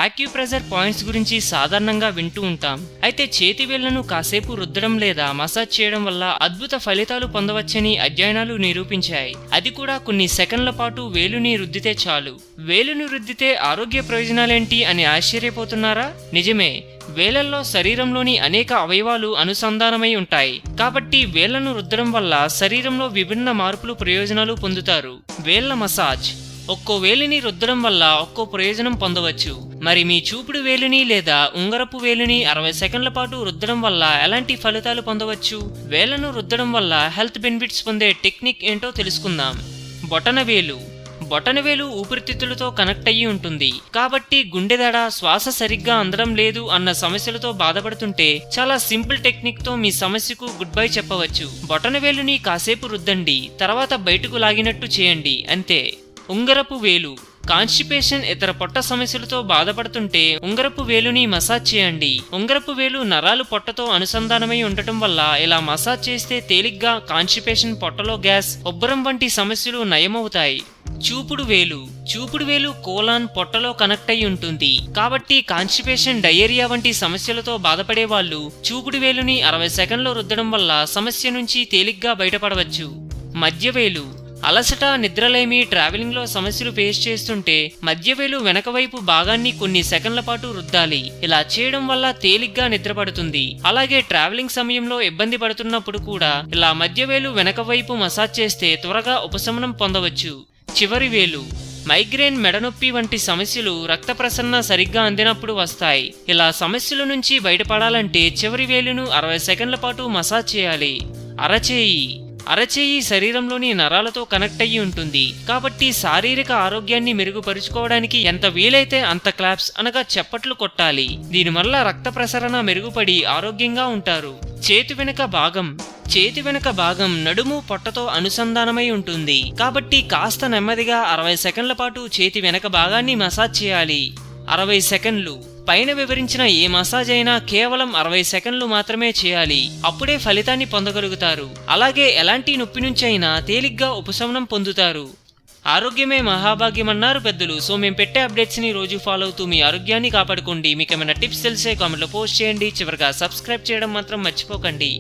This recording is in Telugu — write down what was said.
యాక్యుప్రెషర్ పాయింట్స్ గురించి సాధారణంగా వింటూ ఉంటాం. అయితే చేతి వేళ్లను కాసేపు రుద్దడం లేదా మసాజ్ చేయడం వల్ల అద్భుత ఫలితాలు పొందవచ్చని అధ్యయనాలు నిరూపించాయి. అది కూడా కొన్ని సెకండ్ల పాటు వేలుని రుద్దితే చాలు. వేలుని రుద్దితే ఆరోగ్య ప్రయోజనాలేంటి అని ఆశ్చర్యపోతున్నారా? నిజమే, వేళ్లలో శరీరంలోని అనేక అవయవాలు అనుసంధానమై ఉంటాయి. కాబట్టి వేళ్లను రుద్దడం వల్ల శరీరంలో విభిన్న మార్పులు ప్రయోజనాలు పొందుతారు. వేళ్ల మసాజ్. ఒక్కో వేలిని రుద్దడం వల్ల ఒక్కో ప్రయోజనం పొందవచ్చు. మరి మీ చూపుడు వేలిని లేదా ఉంగరపు వేలిని 60 సెకండ్ల పాటు రుద్దడం వల్ల ఎలాంటి ఫలితాలు పొందవచ్చు? వేళ్లను రుద్దడం వల్ల హెల్త్ బెనిఫిట్స్ పొందే టెక్నిక్ ఏంటో తెలుసుకుందాం. బొటనవేలు. బొటనవేలు ఊపిరితిత్తులతో కనెక్ట్ అయ్యి ఉంటుంది. కాబట్టి గుండెదడ, శ్వాస సరిగ్గా అందడం లేదు అన్న సమస్యలతో బాధపడుతుంటే చాలా సింపుల్ టెక్నిక్ తో మీ సమస్యకు గుడ్ బై చెప్పవచ్చు. బొటనవేలుని కాసేపు రుద్దండి, తర్వాత బయటకు లాగినట్టు చేయండి, అంతే. ఉంగరపు వేలు. కాన్స్టిపేషన్, ఇతర పొట్ట సమస్యలతో బాధపడుతుంటే ఉంగరపు వేలుని మసాజ్ చేయండి. ఉంగరపు వేలు నరాలు పొట్టతో అనుసంధానమై ఉండటం వల్ల ఇలా మసాజ్ చేస్తే తేలిగ్గా కాన్స్టిపేషన్, పొట్టలో గ్యాస్, ఉబ్బరం వంటి సమస్యలు నయమవుతాయి. చూపుడు వేలు. చూపుడు వేలు కోలాన్, పొట్టలో కనెక్ట్ అయి ఉంటుంది. కాబట్టి కాన్స్టిపేషన్, డయేరియా వంటి సమస్యలతో బాధపడే వాళ్ళు చూపుడు వేలుని 60 సెకండ్లు రుద్దడం వల్ల సమస్య నుంచి తేలిగ్గా బయటపడవచ్చు. మధ్యవేలు. అలసట, నిద్రలేమి, ట్రావెలింగ్ లో సమస్యలు ఫేస్ చేస్తుంటే మధ్యవేలు వెనకవైపు భాగాన్ని కొన్ని సెకండ్ల పాటు రుద్దాలి. ఇలా చేయడం వల్ల తేలిగ్గా నిద్రపడుతుంది. అలాగే ట్రావెలింగ్ సమయంలో ఇబ్బంది పడుతున్నప్పుడు కూడా ఇలా మధ్యవేలు వెనకవైపు మసాజ్ చేస్తే త్వరగా ఉపశమనం పొందవచ్చు. చివరి వేలు. మైగ్రేన్, మెడనొప్పి వంటి సమస్యలు రక్త ప్రసరణ సరిగ్గా అందినప్పుడు వస్తాయి. ఇలా సమస్యల నుంచి బయటపడాలంటే చివరి వేలును 60 సెకండ్ల పాటు మసాజ్ చేయాలి. అరచేయి. అరచేయి శరీరంలోని నరాలతో కనెక్ట్ అయ్యి ఉంటుంది. కాబట్టి శారీరక ఆరోగ్యాన్ని మెరుగుపరుచుకోవడానికి ఎంత వీలైతే అంత క్లాప్స్ అనగా చప్పట్లు కొట్టాలి. దీనివల్ల రక్త ప్రసరణ మెరుగుపడి ఆరోగ్యంగా ఉంటారు. చేతి వెనుక భాగం. చేతి వెనుక భాగం నడుము, పొట్టతో అనుసంధానమై ఉంటుంది. కాబట్టి కాస్త నెమ్మదిగా 60 సెకండ్ల పాటు చేతి వెనక భాగాన్ని మసాజ్ చేయాలి. 60 సెకండ్లు. పైన వివరించిన ఏ మసాజ్ అయినా కేవలం 60 సెకండ్లు మాత్రమే చేయాలి. అప్పుడే ఫలితాన్ని పొందగలుగుతారు. అలాగే ఎలాంటి నొప్పి నుంచి అయినా తేలిగ్గా ఉపశమనం పొందుతారు. ఆరోగ్యమే మహాభాగ్యమన్నారు పెద్దలు. సో మేము పెట్టే అప్డేట్స్ ని రోజు ఫాలో అవుతూ మీ ఆరోగ్యాన్ని కాపాడుకోండి. మీకు ఏమైనా టిప్స్ తెలిసే కామెంట్లో పోస్ట్ చేయండి. చివరిగా సబ్స్క్రైబ్ చేయడం మాత్రం మర్చిపోకండి.